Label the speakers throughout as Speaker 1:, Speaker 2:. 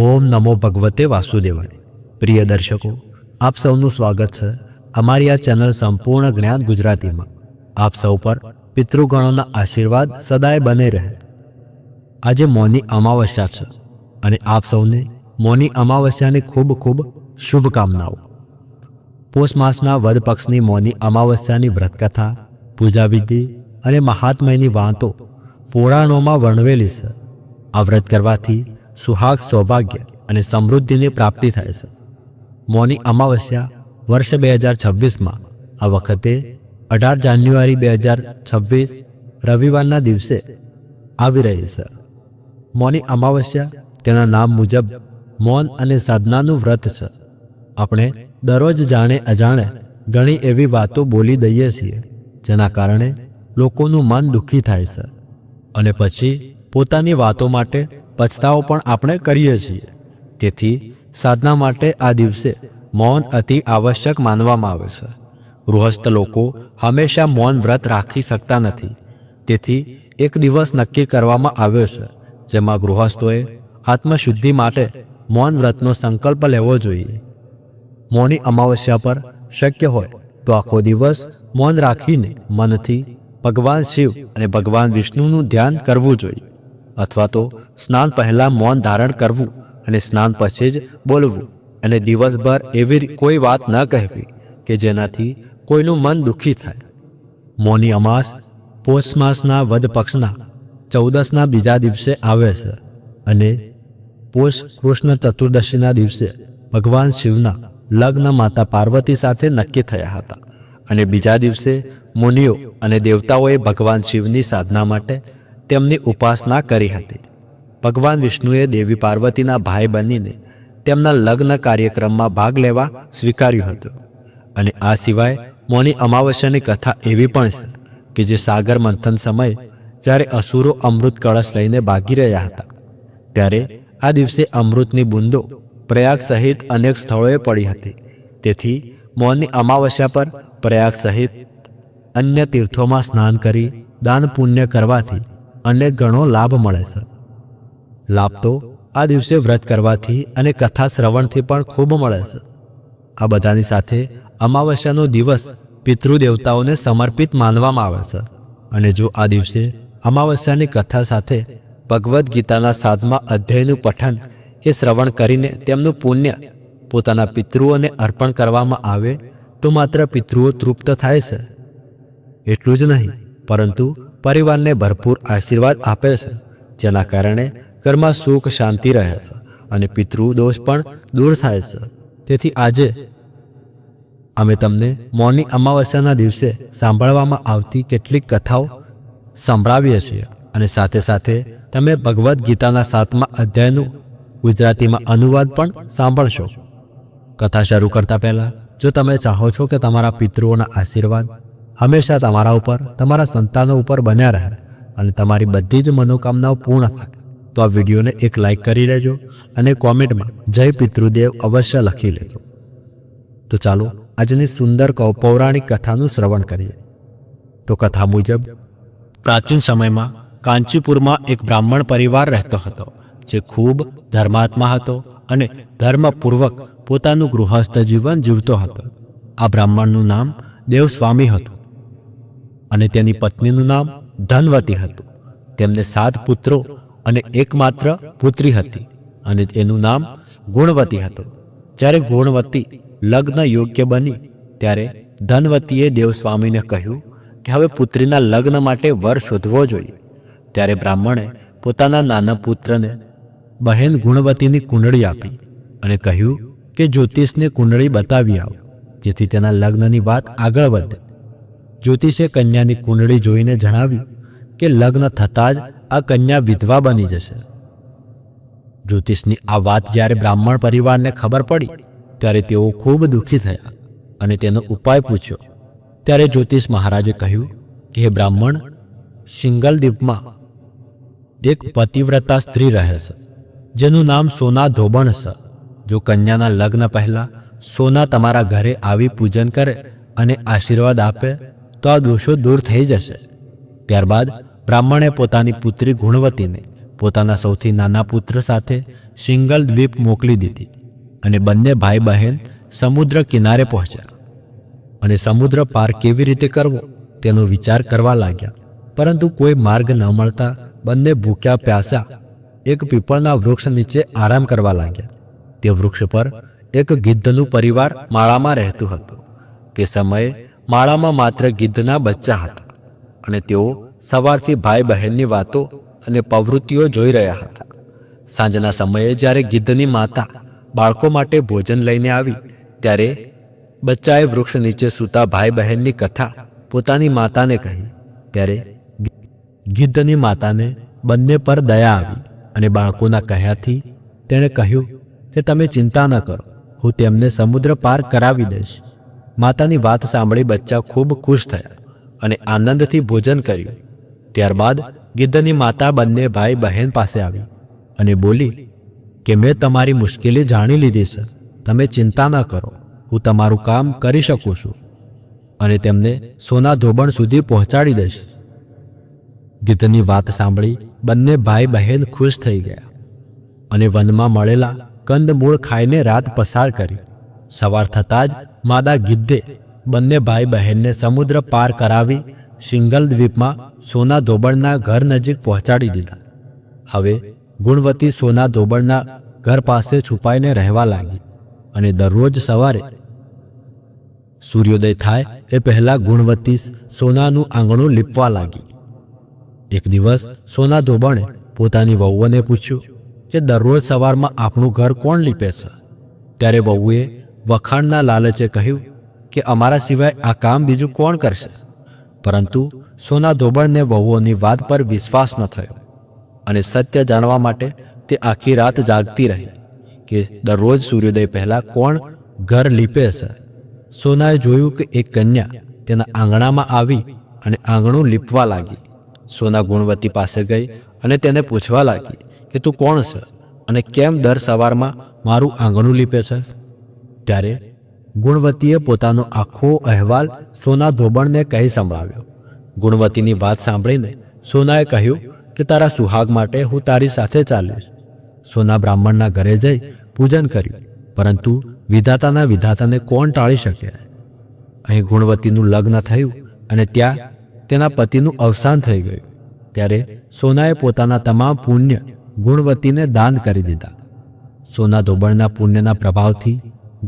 Speaker 1: ઓમ નમો ભગવતે વાસુદેવાય। પ્રિય દર્શકો, આપ સૌનું સ્વાગત છે અમારી આ ચેનલ સંપૂર્ણ જ્ઞાન ગુજરાતીમાં। આપ સૌ પર પિતૃગણોના આશીર્વાદ સદાય બને રહે। આજે મૌની અમાવસ્યા છે અને આપ સૌને મૌની અમાવસ્યાની ખૂબ ખૂબ શુભકામનાઓ। પોષ માસના વદ પક્ષની મૌની અમાવસ્યાની વ્રતકથા, પૂજાવિધિ અને મહાત્મ્યની વાતો પુરાણોમાં વર્ણવેલી છે। આ વ્રત કરવાથી સુહાગ, સૌભાગ્ય અને સમૃદ્ધિની પ્રાપ્તિ થાય છે। મૌની અમાવસ્યા વર્ષ 2026માં આ વખતે 18 જાન્યુઆરી 2026 રવિવારના દિવસે આવી રહી છે। મૌની અમાવસ્યા તેના નામ મુજબ મૌન અને સાધનાનું વ્રત છે। આપણે દરરોજ જાણે અજાણે ઘણી એવી વાતો બોલી દઈએ છીએ જેના કારણે લોકોનું મન દુઃખી થાય છે અને પછી પોતાની વાતો માટે પછતાવો પણ આપણે કરીએ છીએ। તેથી સાધના માટે આ દિવસે મૌન અતિ આવશ્યક માનવામાં આવે છે। ગૃહસ્થ લોકો હંમેશા મૌન વ્રત રાખી શકતા નથી, તેથી એક દિવસ નક્કી કરવામાં આવ્યો છે જેમાં ગૃહસ્થોએ આત્મશુદ્ધિ માટે મૌન વ્રતનો સંકલ્પ લેવો જોઈએ। મૌની અમાવસ્યા પર શક્ય હોય તો આખો દિવસ મૌન રાખીને મનથી ભગવાન શિવ અને ભગવાન વિષ્ણુનું ધ્યાન કરવું જોઈએ, અથવા તો સ્નાન પહેલાં મૌન ધારણ કરવું અને સ્નાન પછી જ બોલવું, અને દિવસભર એવી કોઈ વાત ન કહેવી કે જેનાથી કોઈનું મન દુઃખી થાય। મૌની અમાસ પોષ માસના વદ પક્ષના 14ના બીજા દિવસે આવે છે અને પોષ કૃષ્ણ ચતુર્દશીના દિવસે ભગવાન શિવના લગ્ન માતા પાર્વતી સાથે નક્કી થયા હતા અને બીજા દિવસે મુનિઓ અને દેવતાઓએ ભગવાન શિવની સાધના માટે તેમની ઉપાસના કરી હતી। ભગવાન વિષ્ણુએ દેવી પાર્વતીના ભાઈ બનીને તેમના લગ્ન કાર્યક્રમમાં ભાગ લેવા સ્વીકાર્યું હતું। અને આ સિવાય મૌની અમાવસ્યાની કથા એવી પણ છે કે જે સાગર મંથન સમયે જ્યારે અસુરો અમૃત કળશ લઈને ભાગી રહ્યા હતા ત્યારે આ દિવસે અમૃતની બૂંદો પ્રયાગ સહિત અનેક સ્થળોએ પડી હતી। તેથી મૌની અમાવસ્યા પર પ્રયાગ સહિત અન્ય તીર્થોમાં સ્નાન કરી દાન પુણ્ય કરવાથી અનેક ગણો લાભ મળે છે। લાભ તો આ દિવસે વ્રત કરવાથી અને કથા શ્રવણથી પણ ખૂબ મળે છે। આ બધાની સાથે અમાવસ્યાનો દિવસ પિતૃદેવતાઓને સમર્પિત માનવામાં આવે છે અને જો આ દિવસે અમાવસ્યાની કથા સાથે ભગવદ્ ગીતાના 7મા અધ્યાયનું પઠન કે શ્રવણ કરીને તેમનું પુણ્ય પોતાના પિતૃઓને અર્પણ કરવામાં આવે તો માત્ર પિતૃઓ તૃપ્ત થાય છે, એટલું જ નહીં પરંતુ પરિવારને ભરપૂર આશીર્વાદ આપે છે, જેના કારણે ઘરમાં સુખ શાંતિ રહે છે અને પિતૃ દોષ પણ દૂર થાય છે। તેથી આજે અમે તમને મૌની અમાવસ્યાના દિવસે સાંભળવામાં આવતી કેટલીક કથાઓ સંભળાવીએ છીએ અને સાથે સાથે તમે ભગવદ્ ગીતાના 7મા અધ્યાયનું ગુજરાતીમાં અનુવાદ પણ સાંભળશો। કથા શરૂ કરતા પહેલા જો તમે ચાહો છો કે તમારા પિતૃઓના આશીર્વાદ હંમેશા તમારા ઉપર, તમારા સંતાનો ઉપર બન્યા રહે અને તમારી બધી જ મનોકામનાઓ પૂર્ણ થાય તો આ વિડીયોને એક લાઈક કરી લેજો અને કોમેન્ટમાં જય પિતૃદેવ અવશ્ય લખી લેજો। તો ચાલો આજની સુંદર પૌરાણિક કથાનું શ્રવણ કરીએ। તો કથા મુજબ પ્રાચીન સમયમાં કાંચીપુરમાં એક બ્રાહ્મણ પરિવાર રહેતો હતો જે ખૂબ ધર્માત્મા હતો અને ધર્મપૂર્વક પોતાનું ગૃહસ્થ જીવન જીવતો હતો। આ બ્રાહ્મણનું નામ દેવસ્વામી હતું અને તેની પત્નીનું નામ ધનવતી હતું। તેમને 7 પુત્રો અને એકમાત્ર પુત્રી હતી અને તેનું નામ ગુણવતી હતું। જ્યારે ગુણવતી લગ્ન યોગ્ય બની ત્યારે ધનવતીએ દેવસ્વામીને કહ્યું કે હવે પુત્રીના લગ્ન માટે વર શોધવો જોઈએ। ત્યારે બ્રાહ્મણે પોતાના નાના પુત્રને બહેન ગુણવતીની કુંડળી આપી અને કહ્યું કે જ્યોતિષને કુંડળી બતાવી આવો જેથી તેના લગ્નની વાત આગળ વધે। જ્યોતિષે કન્યાની કુંડળી જોઈને જણાવ્યું કે લગ્ન થતાં જ આ કન્યા વિધવા બની જશે। જ્યોતિષની આ વાત જ્યારે બ્રાહ્મણ પરિવારને ખબર પડી ત્યારે તેઓ ખૂબ દુઃખી થયા અને તેનો ઉપાય પૂછ્યો। ત્યારે જ્યોતિષ મહારાજે કહ્યું કે હે બ્રાહ્મણ, સિંગલ દ્વીપમાં એક પતિવ્રતા સ્ત્રી રહે છે જેનું નામ સોના ધોબણ છે। જો કન્યાના લગ્ન પહેલા સોના તમારા ઘરે આવી પૂજન કરે અને આશીર્વાદ આપે તો આ દોષો દૂર થઈ જશે। ત્યારબાદ બ્રાહ્મણે પોતાની પુત્રી ગુણવતીને પોતાના સૌથી નાના પુત્ર સાથે સિંગલ દ્વીપ મોકલી દીધી અને બંને ભાઈ બહેન સમુદ્ર કિનારે પહોંચ્યા અને સમુદ્ર પાર કેવી રીતે કરવો તેનો વિચાર કરવા લાગ્યા. પરંતુ કોઈ માર્ગ ન મળતા બંને ભૂખ્યા પ્યાસા એક પીપળના વૃક્ષ નીચે આરામ કરવા લાગ્યા. તે વૃક્ષ પર એક ગિદ્ધનું પરિવાર માળામાં રહેતું હતું. તે સમયે માળામાં માત્ર ગિદ્ધના બચ્ચા હતા અને તેઓ સવારથી ભાઈ બહેનની વાતો અને પ્રવૃત્તિઓ જોઈ રહ્યા હતા. સાંજના સમયે જ્યારે ગિદ્ધની માતા બાળકો માટે ભોજન લઈને આવી ત્યારે બચ્ચાએ વૃક્ષ નીચે સૂતા ભાઈ બહેનની કથા પોતાની માતાને કહી. ત્યારે ગિદ્ધની માતાને બંને પર દયા આવી અને બાળકોના કહ્યાથી તેણે કહ્યું કે તમે ચિંતા ન કરો, હું તેમને સમુદ્ર પાર કરાવી દઈશ. માતાની વાત સાંભળી બચ્ચા ખૂબ ખુશ થયા અને આનંદથી ભોજન કર્યું. ત્યારબાદ ગિદ્ધની માતા બંને ભાઈ બહેન પાસે આવી અને બોલી કે મેં તમારી મુશ્કેલી જાણી લીધી છે, તમે ચિંતા ન કરો, હું તમારું કામ કરી શકું છું અને તેમને સોના ધોબણ સુધી પહોંચાડી દઈશ. ગિદ્ધની વાત સાંભળી બંને ભાઈ બહેન ખુશ થઈ ગયા અને વનમાં મળેલા કંદમૂળ ખાઈને રાત પસાર કરી. સવાર થતાં જ માદા ગિદ્ધે બંને ભાઈ બહેનને સમુદ્ર પાર કરાવી સિંગલ દ્વીપમાં સોના ધોબણના ઘર નજીક પહોંચાડી દીધા. હવે ગુણવતી સોના ધોબણના ઘર પાસે છુપાઈને રહેવા લાગી અને દરરોજ સવારે સૂર્યોદય થાય એ પહેલા ગુણવતી સોનાનું આંગણું લીપવા લાગી. એક દિવસ સોના ધોબણે પોતાની વહુઓને પૂછ્યું કે દરરોજ સવારમાં આપણું ઘર કોણ લીપે છે? ત્યારે વહુએ વખાણના લાલચે કહ્યું કે અમારા સિવાય આ કામ બીજું કોણ કરશે? પરંતુ સોના ધોબણને વહુઓની વાત પર વિશ્વાસ ન થયો અને સત્ય જાણવા માટે તે આખી રાત જાગતી રહી કે દરરોજ સૂર્યોદય પહેલા કોણ ઘર લીપે છે. સોનાએ જોયું કે એક કન્યા તેના આંગણામાં આવી અને આંગણું લીપવા લાગી. સોના ગુણવતી પાસે ગઈ અને તેને પૂછવા લાગી કે તું કોણ છે અને કેમ દર સવારમાં મારું આંગણું લીપે છે? ત્યારે ગુણવતીએ પોતાનો આખો અહેવાલ સોના ધોબણને કહી સંભળાવ્યો. ગુણવતીની વાત સાંભળીને સોનાએ કહ્યું કે તારા સુહાગ માટે હું તારી સાથે ચાલીશ. સોના બ્રાહ્મણના ઘરે જઈ પૂજન કર્યું, પરંતુ વિધાતાના વિધાતાને કોણ ટાળી શકે? અહીં ગુણવતીનું લગ્ન થયું અને ત્યાં તેના પતિનું અવસાન થઈ ગયું. ત્યારે સોનાએ પોતાના તમામ પુણ્ય ગુણવતીને દાન કરી દીધા. સોના ધોબણના પુણ્યના પ્રભાવથી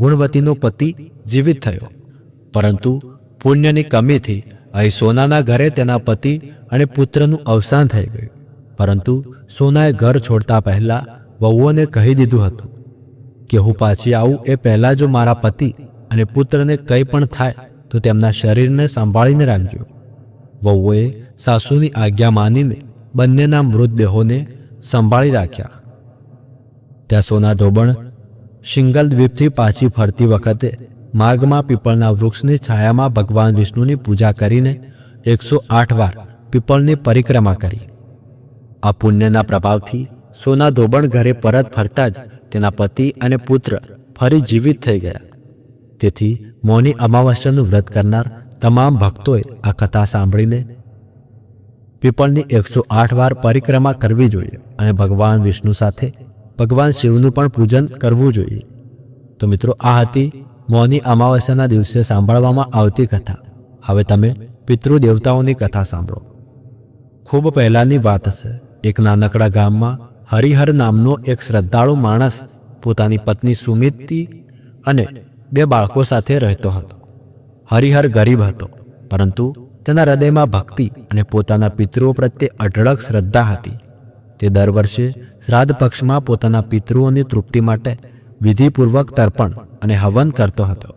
Speaker 1: ગુણવતીનો પતિ જીવિત થયો, પરંતુ પુણ્યની કમીથી અહીં સોનાના ઘરે તેના પતિ અને પુત્રનું અવસાન થઈ ગયું. પરંતુ સોનાએ ઘર છોડતા પહેલા વહુઓને કહી દીધું હતું કે હું પાછી આવું એ પહેલાં જો મારા પતિ અને પુત્રને કંઈ પણ થાય તો તેમના શરીરને સંભાળીને રાખજો. વહુઓએ સાસુની આજ્ઞા માનીને બંનેના મૃતદેહોને સંભાળી રાખ્યા. ત્યાં સોના ધોબણ સિંગલ દ્વીપથી પાછી ફરતી વખતે માર્ગમાં પીપળના વૃક્ષની છાયામાં ભગવાન વિષ્ણુની પૂજા કરીને 108 વાર પીપળની પરિક્રમા કરી. આ પુણ્યના પ્રભાવથી સોના ધોબણ ઘરે પરત ફરતા જ તેના પતિ અને પુત્ર ફરી જીવિત થઈ ગયા. તેથી મૌની અમાવસ્યાનું વ્રત કરનાર તમામ ભક્તોએ આ કથા સાંભળીને પીપળની 108 વાર પરિક્રમા કરવી જોઈએ અને ભગવાન વિષ્ણુ સાથે ભગવાન શિવનું પણ પૂજન કરવું જોઈએ. તો મિત્રો, આ હતી મૌની અમાવસ્યાના દિવસે સાંભળવામાં આવતી કથા. હવે તમે પિતૃ દેવતાઓની કથા સાંભળો. ખૂબ પહેલાંની વાત છે. એક નાનકડા ગામમાં હરિહર નામનો એક શ્રદ્ધાળુ માણસ પોતાની પત્ની સુમિતિ અને 2 બાળકો સાથે રહેતો હતો. હરિહર ગરીબ હતો, પરંતુ તેના હૃદયમાં ભક્તિ અને પોતાના પિતૃઓ પ્રત્યે અઢળક શ્રદ્ધા હતી. તે દર વર્ષે શ્રાદ્ધ પક્ષમાં પોતાના પિતૃઓની તૃપ્તિ માટે વિધિપૂર્વક તર્પણ અને હવન કરતો હતો.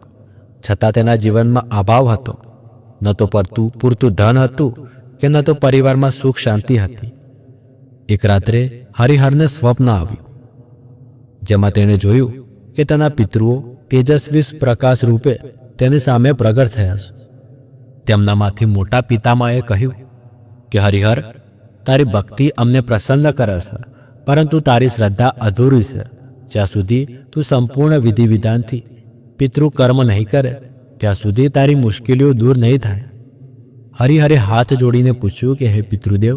Speaker 1: છતાં તેના જીવનમાં અભાવ હતો. ન તો પૂરતું ધન હતું કે ન તો પરિવારમાં સુખ શાંતિ હતી. એક રાત્રે હરિહરને સ્વપ્ન આવ્યું, જેમાં તેણે જોયું કે તેના પિતૃઓ તેજસ્વી પ્રકાશ રૂપે તેની સામે પ્રગટ થયા છે. તેમનામાંથી મોટા પિતામહે કહ્યું કે હરિહર, તારી ભક્તિ અમને પ્રસન્ન કરે છે, પરંતુ તારી શ્રદ્ધા અધૂરી છે. જ્યાં સુધી તું સંપૂર્ણ વિધિ વિધાનથી પિતૃકર્મ નહીં કરે ત્યાં સુધી તારી મુશ્કેલીઓ દૂર નહીં થાય. હરિહરે હાથ જોડીને પૂછ્યું કે હે પિતૃદેવ,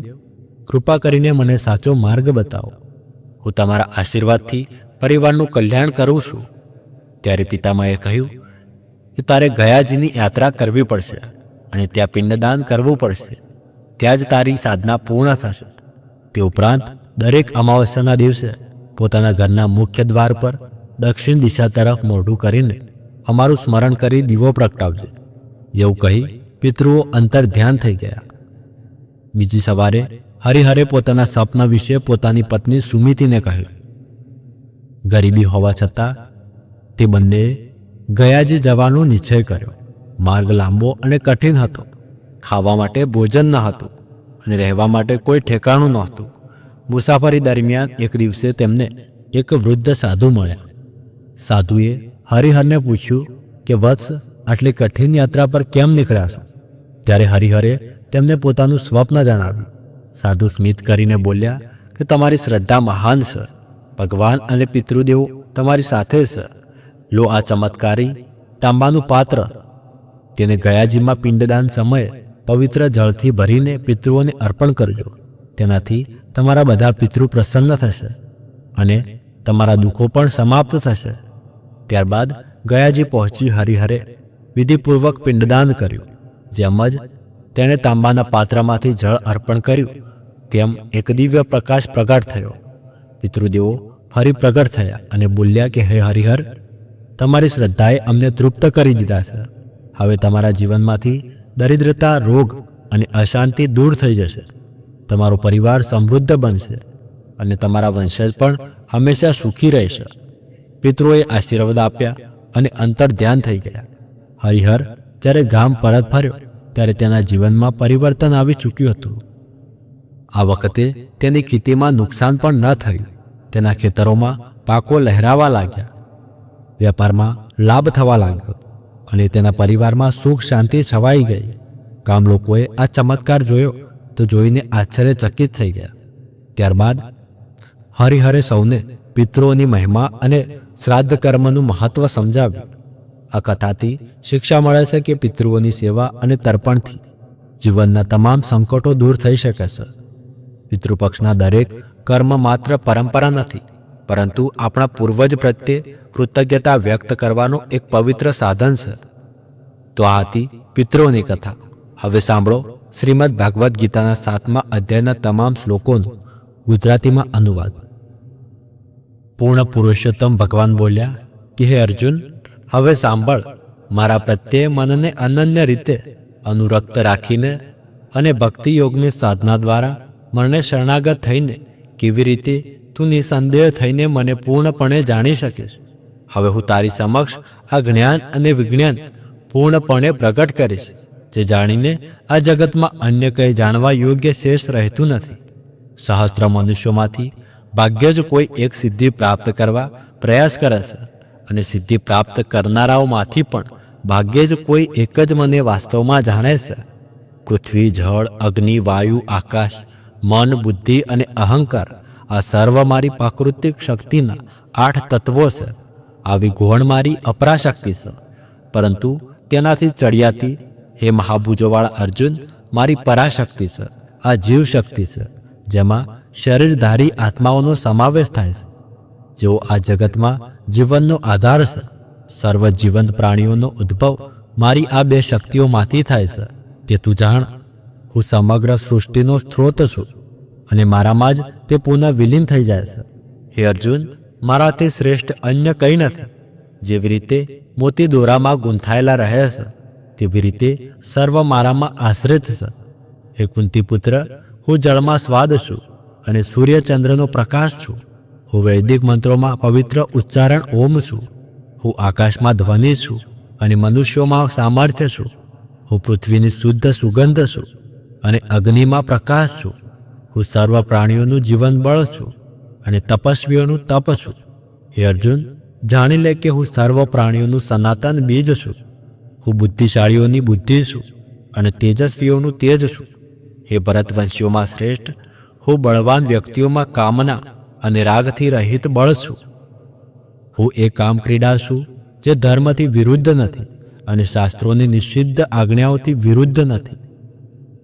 Speaker 1: કૃપા કરીને મને સાચો માર્ગ બતાવો. હું તમારા આશીર્વાદથી પરિવારનું કલ્યાણ કરું છું. ત્યારે પિતામહે કહ્યું કે તારે ગયાજીની યાત્રા કરવી પડશે અને ત્યાં પિંડદાન કરવું પડશે. ત્યાં જ તારી સાધના પૂર્ણ થશે. તે ઉપરાંત દરેક અમાવસ્યાના દિવસે પોતાના ઘરના મુખ્ય દ્વાર પર દક્ષિણ દિશા તરફ મોઢું કરીને અમારું સ્મરણ કરી દીવો પ્રગટાવજે. એવું કહી પિતૃઓ અંતર ધ્યાન થઈ ગયા. બીજી સવારે હરિહરે પોતાના સપના વિશે પોતાની પત્ની સુમિતિને કહ્યું. ગરીબી હોવા છતાં તે બંનેએ ગયાજી જવાનો નિશ્ચય કર્યો. માર્ગ લાંબો અને કઠિન હતો. ખાવા માટે ભોજન ન હતું અને રહેવા માટે કોઈ ઠેકાણું નહોતું. મુસાફરી દરમિયાન એક દિવસે તેમને એક વૃદ્ધ સાધુ મળ્યા. સાધુએ હરિહરને પૂછ્યું કે વત્સ, આટલી કઠિન યાત્રા પર કેમ નીકળ્યા છો? ત્યારે હરિહરે તેમને પોતાનું સ્વપ્ન જણાવ્યું. સાધુ સ્મિત કરીને બોલ્યા કે તમારી શ્રદ્ધા મહાન છે. ભગવાન અને પિતૃદેવો તમારી સાથે છે. લો આ ચમત્કારી તાંબાનું પાત્ર. તેને ગયાજીમાં પિંડદાન સમયે પવિત્ર જળથી ભરીને પિતૃઓને અર્પણ કરજો. તેનાથી તમારા બધા પિતૃ પ્રસન્ન થશે અને તમારા દુઃખો પણ સમાપ્ત થશે. ત્યારબાદ ગયાજી પહોંચી હરિહરે વિધિપૂર્વક પિંડદાન કર્યું. જેમ જ તેણે તાંબાના પાત્રમાંથી જળ અર્પણ કર્યું તેમ એક દિવ્ય પ્રકાશ પ્રગટ થયો. પિતૃદેવો ફરી પ્રગટ થયા અને બોલ્યા કે હે હરિહર, તમારી શ્રદ્ધાએ અમને તૃપ્ત કરી દીધા છે. હવે તમારા જીવનમાંથી દરિદ્રતા, રોગ અને અશાંતિ દૂર થઈ જશે. તમારો પરિવાર સમૃદ્ધ બનશે અને તમારા વંશજ પણ હંમેશા સુખી રહેશે. પિતૃઓએ આશીર્વાદ આપ્યા અને અંતર ધ્યાન થઈ ગયા. હરિહર જ્યારે ગામ પરત ફર્યો ત્યારે તેના જીવનમાં પરિવર્તન આવી ચૂક્યું હતું. આ વખતે તેની ખેતીમાં નુકસાન પણ ન થયું. તેના ખેતરોમાં પાકો લહેરાવા લાગ્યા. વેપારમાં લાભ થવા લાગ્યો અને તેના પરિવારમાં સુખ શાંતિ છવાઈ ગઈ. ગામ લોકોએ આ ચમત્કાર જોયો તો જોઈને આશ્ચર્યચકિત થઈ ગયા. ત્યારબાદ હરિહરે સૌને પિતૃઓની મહિમા અને શ્રાદ્ધ કર્મનું મહત્વ સમજાવ્યું. આ કથાથી શિક્ષા મળે છે કે પિતૃઓની સેવા અને તર્પણથી જીવનના તમામ સંકટો દૂર થઈ શકે છે. પિતૃપક્ષના દરેક કર્મ માત્ર પરંપરા નથી, પરંતુ આપણા પૂર્વજ પ્રત્યે કૃતજ્ઞતા વ્યક્ત કરવાનો એક પવિત્ર સાધન છે. તો આ હતી પિતૃઓની કથા. હવે સાંભળો શ્રીમદ ભાગવદ્ ગીતાના 7મા અધ્યાયના તમામ શ્લોકોનો ગુજરાતીમાં અનુવાદ. પૂર્ણ પુરુષોત્તમ ભગવાન બોલ્યા કે હે અર્જુન, હવે સાંભળ. મારા પ્રત્યે મનને અનન્ય રીતે અનુરક્ત રાખીને અને ભક્તિ યોગની સાધના દ્વારા મને શરણાગત થઈને કેવી રીતે તું નિસંદેહ થઈને મને પૂર્ણપણે જાણી શકીશ. હવે હું તારી સમક્ષ આ જ્ઞાન અને વિજ્ઞાન પૂર્ણપણે પ્રગટ કરીશ, જે જાણીને આ જગતમાં અન્ય કંઈ જાણવા યોગ્ય શેષ રહેતું નથી. સહસ્ત્ર મનુષ્યોમાંથી ભાગ્ય જ કોઈ એક સિદ્ધિ પ્રાપ્ત કરવા પ્રયાસ કરે છે અને સિદ્ધિ પ્રાપ્ત કરનારાઓમાંથી પણ ભાગ્યે જ કોઈ એક જ મને વાસ્તવમાં જાણે છે. પૃથ્વી, જળ, અગ્નિ, વાયુ, આકાશ, મન, બુદ્ધિ અને અહંકાર આ સર્વ મારી પ્રાકૃતિક શક્તિના 8 તત્વો છે. આવી ગૌણ મારી અપરાશક્તિ છે, પરંતુ તેનાથી ચડિયાતી હે મહાભુજોવાળા અર્જુન મારી પરાશક્તિ છે. આ જીવ શક્તિ છે, જેમાં શરીરધારી આત્માઓનો સમાવેશ થાય છે, જેઓ આ જગતમાં જીવનનો આધાર છે. સર્વ જીવંત પ્રાણીઓનો ઉદ્ભવ મારી આ 2 શક્તિઓમાંથી થાય છે. તે તું જાણ. હું સમગ્ર સૃષ્ટિનો સ્ત્રોત છું અને મારામાં જ તે પુનઃ વિલીન થઈ જાય છે. હે અર્જુન, મારાથી શ્રેષ્ઠ અન્ય કંઈ નથી. જેવી રીતે મોતી દોરામાં ગૂંથાયેલા રહે છે, તેવી રીતે સર્વ મારામાં આશ્રિત છે. હે કુંતી પુત્ર, હું જળમાં સ્વાદ છું અને સૂર્યચંદ્રનો પ્રકાશ છું. હું વૈદિક મંત્રોમાં પવિત્ર ઉચ્ચારણ ઓમ છું. હું આકાશમાં ધ્વનિ છું અને મનુષ્યોમાં સામર્થ્ય છું. હું પૃથ્વીની શુદ્ધ સુગંધ છું અને અગ્નિમાં પ્રકાશ છું. હું સર્વ પ્રાણીઓનું જીવન બળ છું અને તપસ્વીઓનું તપ છું. હે અર્જુન, જાણી લે કે હું સર્વ પ્રાણીઓનું સનાતન બીજ છું. હું બુદ્ધિશાળીઓની બુદ્ધિ છું અને તેજસ્વીઓનું તેજ છું. હે ભરતવંશીઓમાં શ્રેષ્ઠ, હું બળવાન વ્યક્તિઓમાં કામના અને રાગથી રહિત બળ છું. હું એ કામ ક્રીડા છું જે ધર્મથી વિરુદ્ધ નથી અને શાસ્ત્રોની નિષિદ્ધ આજ્ઞાઓથી વિરુદ્ધ નથી.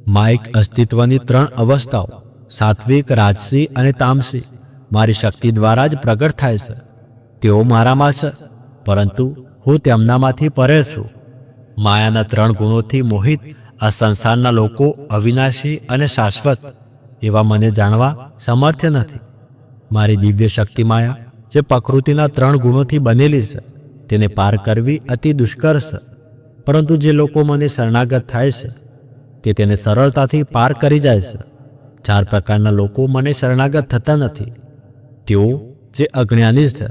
Speaker 1: માયિક અસ્તિત્વની 3 અવસ્થાઓ સાત્વિક, રાજસી અને તામસી મારી શક્તિ દ્વારા જ પ્રગટ થાય છે. તેઓ મારામાં છે, પરંતુ હું તેમનામાંથી પરે છું. માયાના 3 ગુણોથી મોહિત આ સંસારના લોકો અવિનાશી અને શાશ્વત એવા મને જાણવા સમર્થ નથી. મારી દિવ્ય શક્તિ માયા જે પ્રકૃતિના 3 ગુણોથી બનેલી છે, તેને પાર કરવી અતિ દુષ્કર છે. પરંતુ જે લોકો મને શરણાગત થાય છે, તે તેને સરળતાથી પાર કરી જાય છે. 4 પ્રકારના લોકો મને શરણાગત થતા નથી. તેઓ જે અજ્ઞાની છે,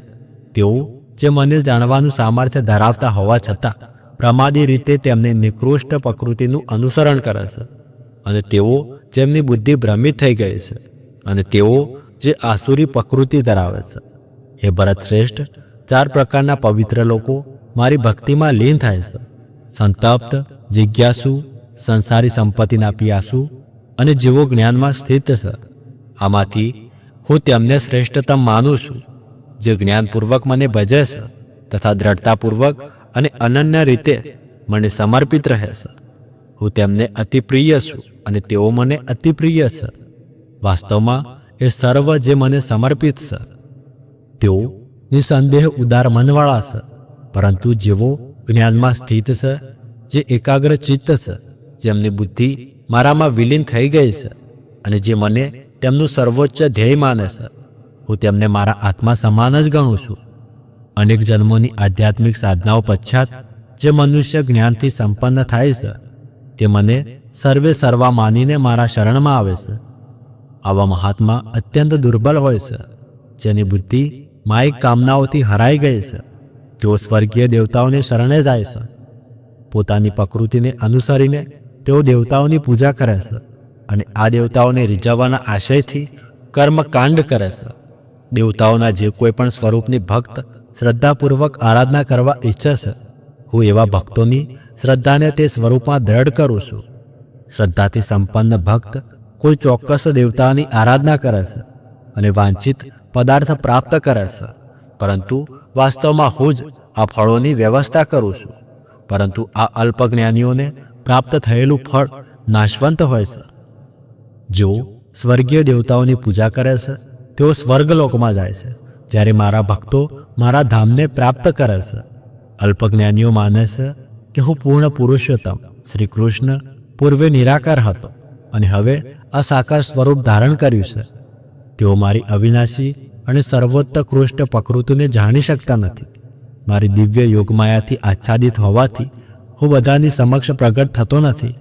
Speaker 1: તેઓ જે મને જાણવાનું સામર્થ્ય ધરાવતા હોવા છતાં પ્રમાદી રીતે તેમની નિકૃષ્ટ પ્રકૃતિનું અનુસરણ કરે છે, અને તેઓ જેમની બુદ્ધિ ભ્રમિત થઈ ગઈ છે, અને તેઓ જે આસુરી પ્રકૃતિ ધરાવે છે. હે ભરત શ્રેષ્ઠ, 4 પ્રકારના પવિત્ર લોકો મારી ભક્તિમાં લીન થાય છે: સંતપ્ત, જિજ્ઞાસુ, સંસારી સંપત્તિના પિયાસુ અને જેઓ જ્ઞાનમાં સ્થિત છે. આમાંથી હું તેમને શ્રેષ્ઠતમ માનું છું, જે જ્ઞાનપૂર્વક મને ભજે છે તથા દ્રઢતાપૂર્વક અને અનન્ય રીતે મને સમર્પિત રહે છે. હું તેમને અતિ પ્રિય છું અને તેઓ મને અતિ પ્રિય છે. વાસ્તવમાં એ સર્વ જે મને સમર્પિત છે, તેઓ નિસંદેહ ઉદાર મનવાળા છે. પરંતુ જેઓ જ્ઞાનમાં સ્થિત છે, જે એકાગ્ર ચિત્ત છે, જેમની બુદ્ધિ મારામાં વિલીન થઈ ગઈ છે, અને જે મને તેમનું સર્વોચ્ચ ધ્યેય માને છે, હું તેમને મારા આત્મા સમાન જ ગણું છું. અનેક જન્મોની આધ્યાત્મિક સાધનાઓ પશ્ચાત જે મનુષ્ય જ્ઞાનથી સંપન્ન થાય છે, તે મને સર્વે સર્વા માનીને મારા શરણમાં આવે છે. આવા મહાત્મા અત્યંત દુર્બલ હોય છે, જેની બુદ્ધિ માયિક કામનાઓથી હરાઈ ગઈ છે. તેઓ સ્વર્ગીય દેવતાઓને શરણે જાય છે. પોતાની પ્રકૃતિને અનુસરીને તેઓ દેવતાઓની પૂજા કરે છે, અને આ દેવતાઓને રીઝવવાના આશયથી કર્મકાંડ કરે છે. દેવતાઓના જે કોઈ પણ સ્વરૂપની ભક્ત શ્રદ્ધાપૂર્વક આરાધના કરવા ઈચ્છે છે, હું એવા ભક્તોની શ્રદ્ધાને તે સ્વરૂપમાં દ્રઢ કરું છું. શ્રદ્ધાથી સંપન્ન ભક્ત કોઈ ચોક્કસ દેવતાની આરાધના કરે છે અને વાંછિત પદાર્થ પ્રાપ્ત કરે છે, પરંતુ વાસ્તવમાં હું જ આ ફળોની વ્યવસ્થા કરું છું. પરંતુ આ અલ્પજ્ઞાનીઓને પ્રાપ્ત થયેલું ફળ નાશવંત હોય છે. જેઓ સ્વર્ગીય દેવતાઓની પૂજા કરે છે, તેઓ સ્વર્ગલોકમાં જાય છે, જ્યારે મારા ભક્તો મારા ધામને પ્રાપ્ત કરે છે. અલ્પજ્ઞાનીઓ માને છે કે હું પૂર્ણ પુરુષોત્તમ શ્રી કૃષ્ણ પૂર્વે નિરાકાર હતો અને હવે આ સાકાર સ્વરૂપ ધારણ કર્યું છે. તેઓ મારી અવિનાશી અને સર્વોત્કૃષ્ટ પ્રકૃતિને જાણી શકતા નથી. મારી દિવ્ય યોગમાયાથી આચ્છાદિત હોવાથી હું બધાની સમક્ષ પ્રગટ થતો નથી.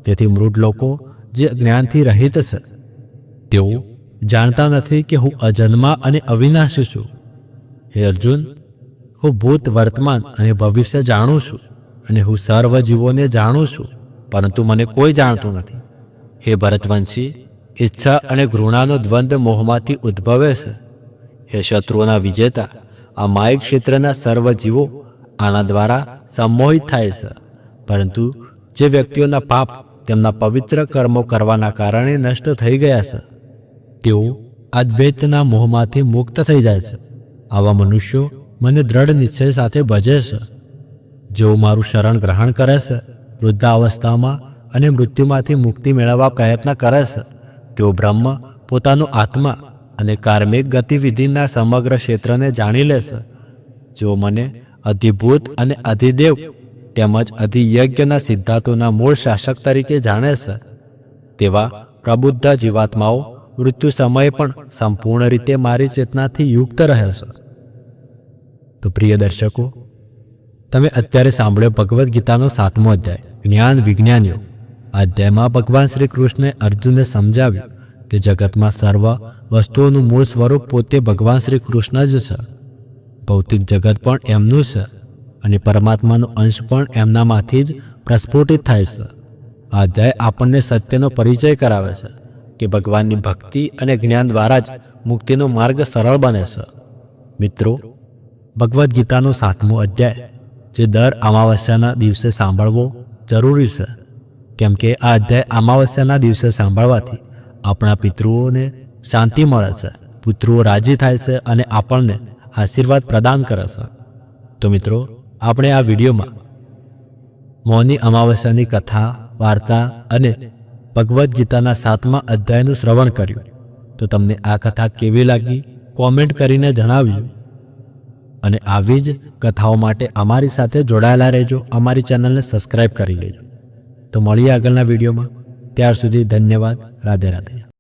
Speaker 1: તેથી મૃત લોકો જે જ્ઞાનથી રહિત છે, તેઓ જાણતા નથી કે હું અજન્મા અને અવિનાશી છું. હે અર્જુન, હું ભૂત, વર્તમાન અને ભવિષ્ય જાણું છું, અને હું સર્વ જીવોને જાણું છું, પરંતુ મને કોઈ જાણતું નથી. હે ભરતવંશી, ઈચ્છા અને ઘૃણાનો દ્વંદ્વ મોહમાંથી ઉદ્ભવે છે. હે શત્રુઓના વિજેતા, આ માયિક ક્ષેત્રના સર્વ જીવો આના દ્વારા સંમોહિત થાય છે. પરંતુ જે વ્યક્તિઓના પાપ તેમના પવિત્ર કર્મો કરવાના કારણે નષ્ટ થઈ ગયા છે, તેઓ અદ્વૈતના મોહમાંથી મુક્ત થઈ જાય છે. આવા મનુષ્યો મને દ્રઢ નિશ્ચય સાથે ભજે છે. જેઓ મારું શરણ ગ્રહણ કરે છે, વૃદ્ધાવસ્થામાં અને મૃત્યુમાંથી મુક્તિ મેળવવા પ્રયત્ન કરે છે. તેઓ બ્રહ્મ, પોતાનો આત્મા અને કાર્મિક ગતિવિધિના સમગ્ર ક્ષેત્રને જાણી લે છે. જેઓ મને અધિભૂત અને અધિદેવ તેમજ અધિયજ્ઞના સિદ્ધાંતોના મૂળ શાસક તરીકે જાણે છે, તેવા પ્રબુદ્ધ જીવાત્માઓ મૃત્યુ સમયે પણ સંપૂર્ણ રીતે મારી ચેતનાથી યુક્ત રહે છે. તો પ્રિય દર્શકો, તમે અત્યારે સાંભળ્યો ભગવદ્ ગીતાનો 7મો અધ્યાય, જ્ઞાન વિજ્ઞાનીઓ. આ અધ્યાયમાં ભગવાન શ્રી કૃષ્ણે અર્જુનને સમજાવ્યું કે જગતમાં સર્વ વસ્તુઓનું મૂળ સ્વરૂપ પોતે ભગવાન શ્રી કૃષ્ણ જ છે. ભૌતિક જગત પણ એમનું છે, અને પરમાત્માનો અંશ પણ એમનામાંથી જ પ્રસ્ફુટિત થાય છે. આ અધ્યાય આપણને સત્યનો પરિચય કરાવે છે કે ભગવાનની ભક્તિ અને જ્ઞાન દ્વારા જ મુક્તિનો માર્ગ સરળ બને છે. મિત્રો, ભગવદ્ ગીતાનો 7મો અધ્યાય જે દર અમાવસ્યાના દિવસે સાંભળવો જરૂરી છે, કેમ કે આ અધ્યાય અમાવસ્યાના દિવસે સાંભળવાથી આપણા પિતૃઓને શાંતિ મળે છે, પુત્રો રાજી થાય છે અને આપણને આશીર્વાદ પ્રદાન કરે છે. તો મિત્રો, આપણે આ વિડીયોમાં મૌની અમાવસ્યાની કથા, વાર્તા અને ભગવદ્ ગીતાના 7મા અધ્યાયનું શ્રવણ કર્યું. તો તમને આ કથા કેવી લાગી કોમેન્ટ કરીને જણાવજો અને આવી જ કથાઓ માટે અમારી સાથે જોડાયેલા રહેજો, અમારી ચેનલને સબસ્ક્રાઇબ કરી લેજો। તો મળીએ આગળના વિડીયોમાં, ત્યાર સુધી ધન્યવાદ, રાધે રાધે।